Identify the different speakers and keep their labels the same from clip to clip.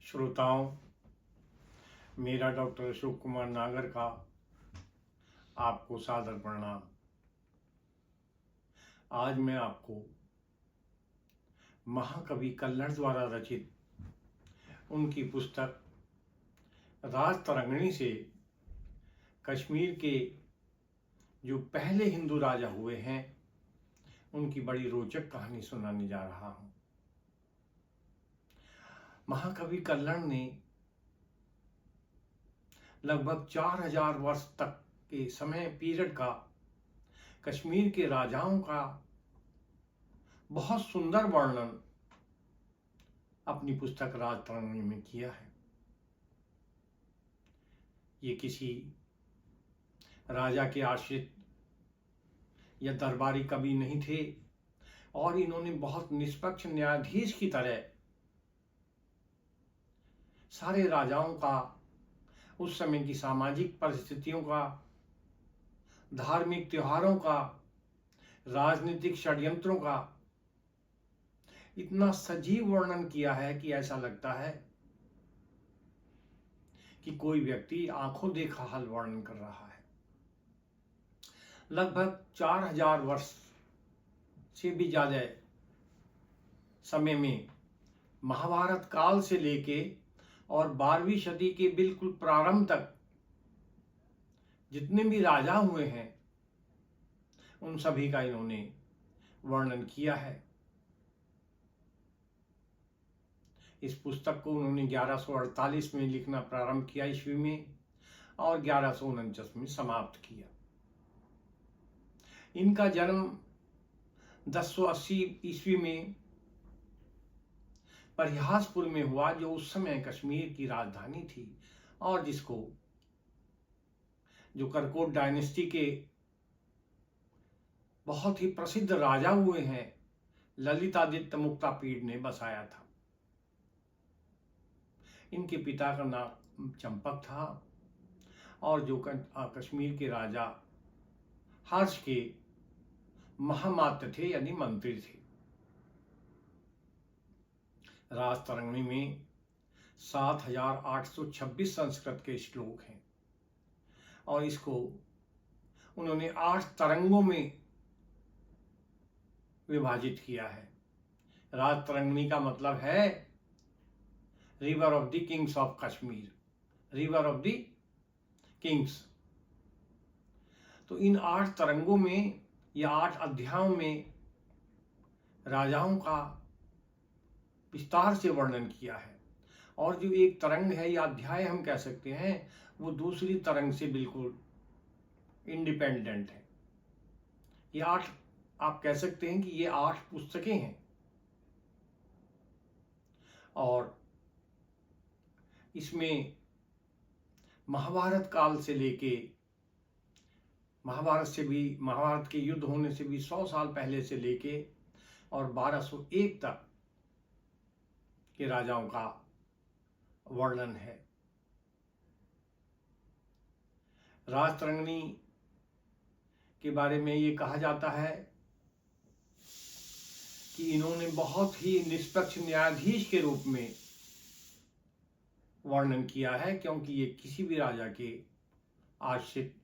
Speaker 1: श्रोताओं, मेरा डॉक्टर अशोक कुमार नागर का आपको सादर प्रणाम। आज मैं आपको महाकवि कल्हड़ द्वारा रचित उनकी पुस्तक राज तरंगिणी से कश्मीर के जो पहले हिंदू राजा हुए हैं उनकी बड़ी रोचक कहानी सुनाने जा रहा हूं। महाकवि कल्हड़ ने लगभग 4000 वर्ष तक के समय पीरियड का कश्मीर के राजाओं का बहुत सुंदर वर्णन अपनी पुस्तक राज तरंगिणी में किया है। ये किसी राजा के आश्रित या दरबारी कवि नहीं थे और इन्होंने बहुत निष्पक्ष न्यायाधीश की तरह सारे राजाओं का, उस समय की सामाजिक परिस्थितियों का, धार्मिक त्योहारों का, राजनीतिक षड्यंत्रों का इतना सजीव वर्णन किया है कि ऐसा लगता है कि कोई व्यक्ति आंखों देखा हाल वर्णन कर रहा है। लगभग 4000 वर्ष से भी ज्यादा समय में महाभारत काल से लेके और 12वीं सदी के बिल्कुल प्रारंभ तक जितने भी राजा हुए हैं उन सभी का इन्होंने वर्णन किया है। इस पुस्तक को उन्होंने 1148 में लिखना प्रारंभ किया ईस्वी में और 1149 में समाप्त किया। इनका जन्म 1080 ईस्वी में परिहासपुर में हुआ, जो उस समय कश्मीर की राजधानी थी और जिसको जो करकोट डायनेस्टी के बहुत ही प्रसिद्ध राजा हुए हैं ललितादित्य मुक्तापीड ने बसाया था। इनके पिता का नाम चंपक था और जो कश्मीर के राजा हर्ष के महामात्य थे, यानी मंत्री थे। राज तरंगिणी में 7826 संस्कृत के श्लोक हैं और इसको उन्होंने 8 तरंगों में विभाजित किया है। राज तरंगिणी का मतलब है river of the Kings of Kashmir, river of the Kings. तो इन 8 तरंगों में या 8 अध्यायों में राजाओं का विस्तार से वर्णन किया है और जो एक तरंग है या अध्याय हम कह सकते हैं वो दूसरी तरंग से बिल्कुल इंडिपेंडेंट है। ये 8, आप कह सकते हैं कि ये 8 पुस्तकें हैं और इसमें महाभारत काल से लेके महाभारत के युद्ध होने से भी 100 साल पहले से लेके और 1201 तक के राजाओं का वर्णन है। राज तरंगिणी के बारे में ये कहा जाता है कि इन्होंने बहुत ही निष्पक्ष न्यायाधीश के रूप में वर्णन किया है, क्योंकि ये किसी भी राजा के आश्रित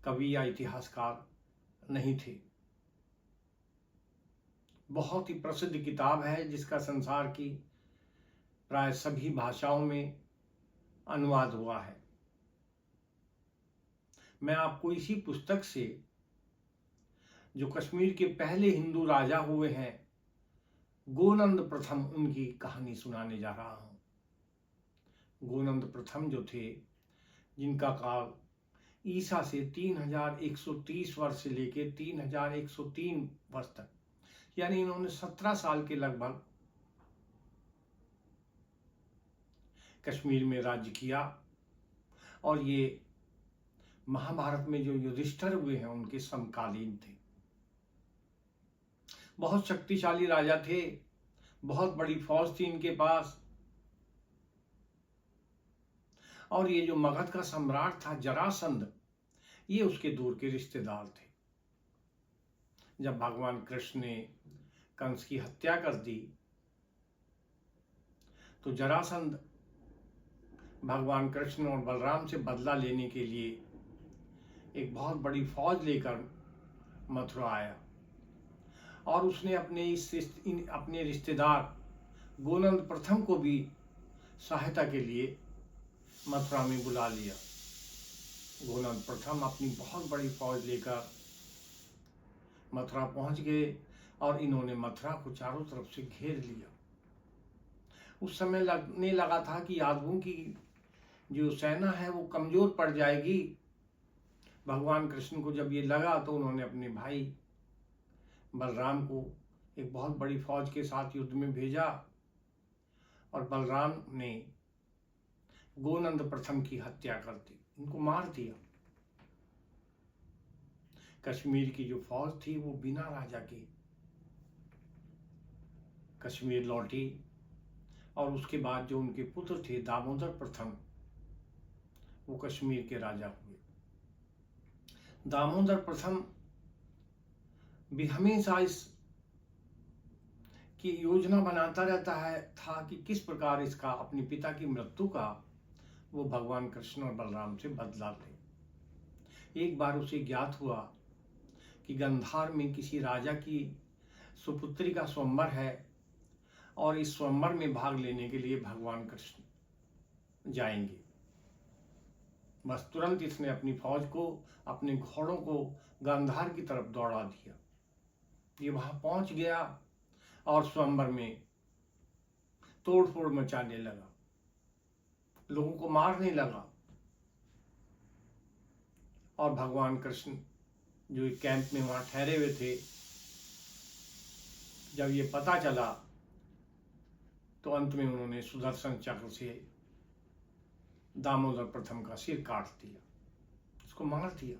Speaker 1: कवि या इतिहासकार नहीं थे। बहुत ही प्रसिद्ध किताब है जिसका संसार की प्राय सभी भाषाओं में अनुवाद हुआ है। मैं आपको इसी पुस्तक से जो कश्मीर के पहले हिंदू राजा हुए हैं गोनंद प्रथम, उनकी कहानी सुनाने जा रहा हूं। गोनंद प्रथम जो थे, जिनका काल ईसा से 3130 वर्ष से लेकर 3103 वर्ष तक, यानी इन्होंने 17 साल के लगभग कश्मीर में राज्य किया और ये महाभारत में जो युधिष्ठिर हुए हैं उनके समकालीन थे। बहुत शक्तिशाली राजा थे, बहुत बड़ी फौज थी इनके पास और ये जो मगध का सम्राट था जरासंध, ये उसके दूर के रिश्तेदार थे। जब भगवान कृष्ण ने कंस की हत्या कर दी तो जरासंध भगवान कृष्ण और बलराम से बदला लेने के लिए एक बहुत बड़ी फौज लेकर मथुरा आया और उसने अपने रिश्तेदार गोनंद प्रथम को भी सहायता के लिए मथुरा में बुला लिया। गोनंद प्रथम अपनी बहुत बड़ी फौज लेकर मथुरा पहुंच गए और इन्होंने मथुरा को चारों तरफ से घेर लिया। उस समय लगने लगा था कि यादवों की जो सेना है वो कमजोर पड़ जाएगी। भगवान कृष्ण को जब ये लगा तो उन्होंने अपने भाई बलराम को एक बहुत बड़ी फौज के साथ युद्ध में भेजा और बलराम ने गोनंद प्रथम की हत्या कर दी, उनको मार दिया। कश्मीर की जो फौज थी वो बिना राजा के कश्मीर लौटी और उसके बाद जो उनके पुत्र थे दामोदर प्रथम, वो कश्मीर के राजा हुए। दामोदर प्रथम भी हमेशा इस की योजना बनाता रहता था कि किस प्रकार इसका अपने पिता की मृत्यु का वो भगवान कृष्ण और बलराम से बदला ले। एक बार उसे ज्ञात हुआ कि गंधार में किसी राजा की सुपुत्री का स्वयंवर है और इस स्वयंवर में भाग लेने के लिए भगवान कृष्ण जाएंगे। बस तुरंत इसने अपनी फौज को, अपने घोड़ों को गांधार की तरफ दौड़ा दिया। ये वहां पहुंच गया और स्वयंवर में तोड़फोड़ मचाने लगा, लोगों को मारने लगा। और भगवान कृष्ण जो एक कैंप में वहां ठहरे हुए थे, जब ये पता चला तो अंत में उन्होंने सुदर्शन चक्र से दामोदर प्रथम का सिर काट दिया, उसको मार दिया।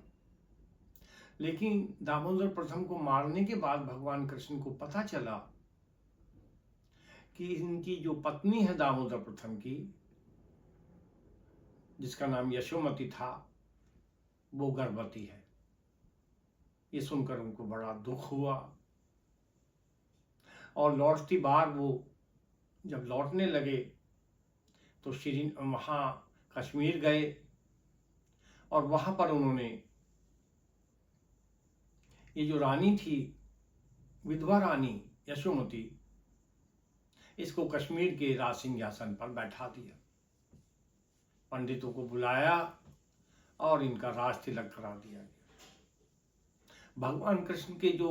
Speaker 1: लेकिन दामोदर प्रथम को मारने के बाद भगवान कृष्ण को पता चला कि इनकी जो पत्नी है दामोदर प्रथम की, जिसका नाम यशोमती था, वो गर्भवती है। ये सुनकर उनको बड़ा दुख हुआ और लौटती बार वो जब लौटने लगे तो वहां कश्मीर गए और वहां पर उन्होंने ये जो रानी थी, विधवा रानी यशोमती, इसको कश्मीर के राज सिंहासन पर बैठा दिया। पंडितों को बुलाया और इनका राज तिलक करा दिया गया। भगवान कृष्ण के जो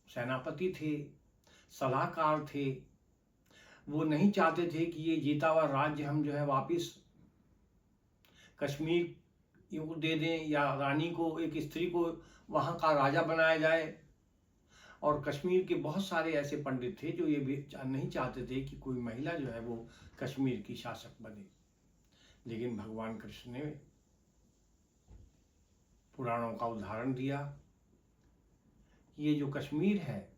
Speaker 1: सेनापति थे, सलाहकार थे, वो नहीं चाहते थे कि ये जीता हुआ राज्य हम जो है वापिस कश्मीर को दे दें या रानी को, एक स्त्री को वहां का राजा बनाया जाए। और कश्मीर के बहुत सारे ऐसे पंडित थे जो ये भी नहीं चाहते थे कि कोई महिला जो है वो कश्मीर की शासक बने। लेकिन भगवान कृष्ण ने पुराणों का उदाहरण दिया, ये जो कश्मीर है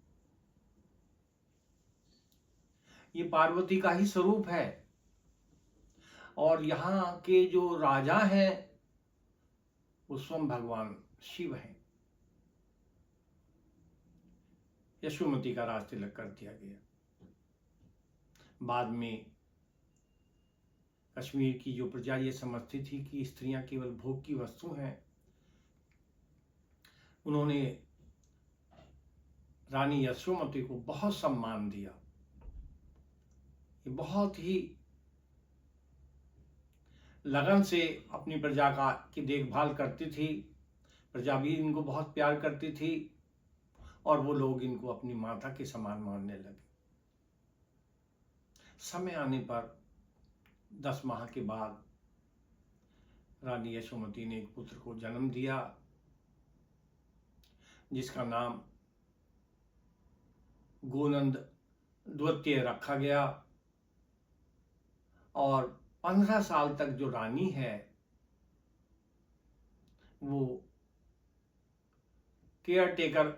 Speaker 1: ये पार्वती का ही स्वरूप है और यहाँ के जो राजा हैं वो स्वयं भगवान शिव हैं। यशोमती का राज तिलक कर दिया गया। बाद में कश्मीर की जो प्रजा ये समझती थी कि स्त्रियां केवल भोग की वस्तु हैं, उन्होंने रानी यशोमती को बहुत सम्मान दिया। ये बहुत ही लगन से अपनी प्रजा की देखभाल करती थी। प्रजा भी इनको बहुत प्यार करती थी और वो लोग इनको अपनी माता के समान मानने लगे। समय आने पर 10 माह के बाद रानी यशोमती ने एक पुत्र को जन्म दिया, जिसका नाम गोनंद द्वितीय रखा गया। और 15 साल तक जो रानी है वो केयर टेकर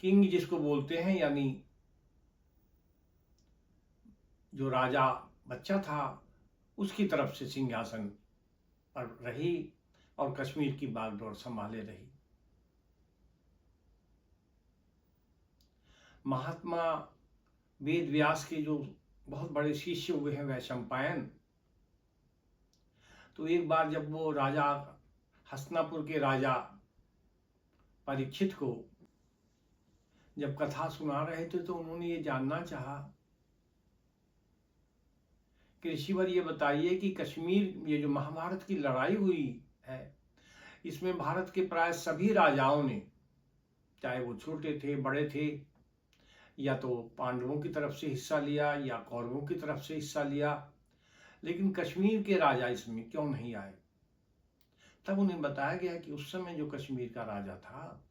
Speaker 1: किंग जिसको बोलते हैं, यानी जो राजा बच्चा था उसकी तरफ से सिंहासन पर रही और कश्मीर की बागडोर संभाले रही। महात्मा वेद व्यास के जो बहुत बड़े शिष्य हुए हैं वैशंपायन, तो एक बार जब वो राजा हस्तिनापुर के राजा परीक्षित को जब कथा सुना रहे थे तो उन्होंने ये जानना चाहा कि ऋषिवर ये बताइए कि कश्मीर, ये जो महाभारत की लड़ाई हुई है, इसमें भारत के प्राय सभी राजाओं ने, चाहे वो छोटे थे बड़े थे, या तो पांडवों की तरफ से हिस्सा लिया या कौरवों की तरफ से हिस्सा लिया, लेकिन कश्मीर के राजा इसमें क्यों नहीं आए। तब उन्हें बताया गया कि उस समय जो कश्मीर का राजा था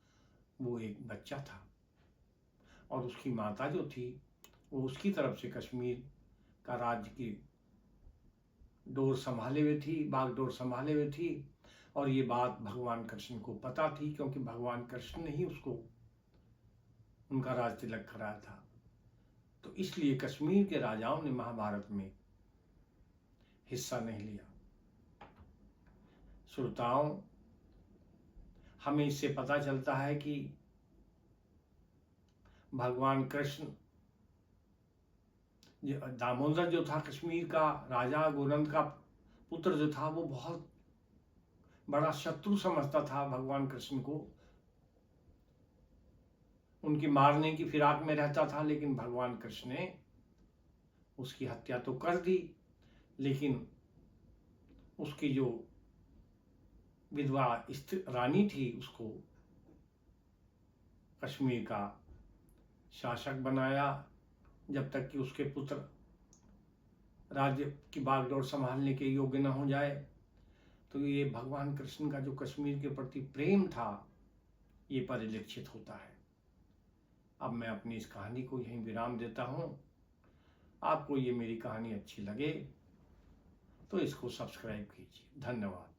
Speaker 1: वो एक बच्चा था और उसकी माता जो थी वो उसकी तरफ से कश्मीर का राज्य की डोर संभाले हुए थी, बागडोर संभाले हुए थी। और ये बात भगवान कृष्ण को पता थी, क्योंकि भगवान कृष्ण ने ही उसको उनका राज तिलक कराया था। तो इसलिए कश्मीर के राजाओं ने महाभारत में हिस्सा नहीं लिया। श्रोताओं, हमें इससे पता चलता है कि भगवान कृष्ण, दामोदर जो था कश्मीर का राजा, गोरंद का पुत्र जो था, वो बहुत बड़ा शत्रु समझता था भगवान कृष्ण को, उनकी मारने की फिराक में रहता था। लेकिन भगवान कृष्ण ने उसकी हत्या तो कर दी, लेकिन उसकी जो विधवा रानी थी उसको कश्मीर का शासक बनाया, जब तक कि उसके पुत्र राज्य की बागडोर संभालने के योग्य न हो जाए। तो ये भगवान कृष्ण का जो कश्मीर के प्रति प्रेम था ये परिलक्षित होता है। अब मैं अपनी इस कहानी को यहीं विराम देता हूँ। आपको ये मेरी कहानी अच्छी लगे तो इसको सब्सक्राइब कीजिए। धन्यवाद।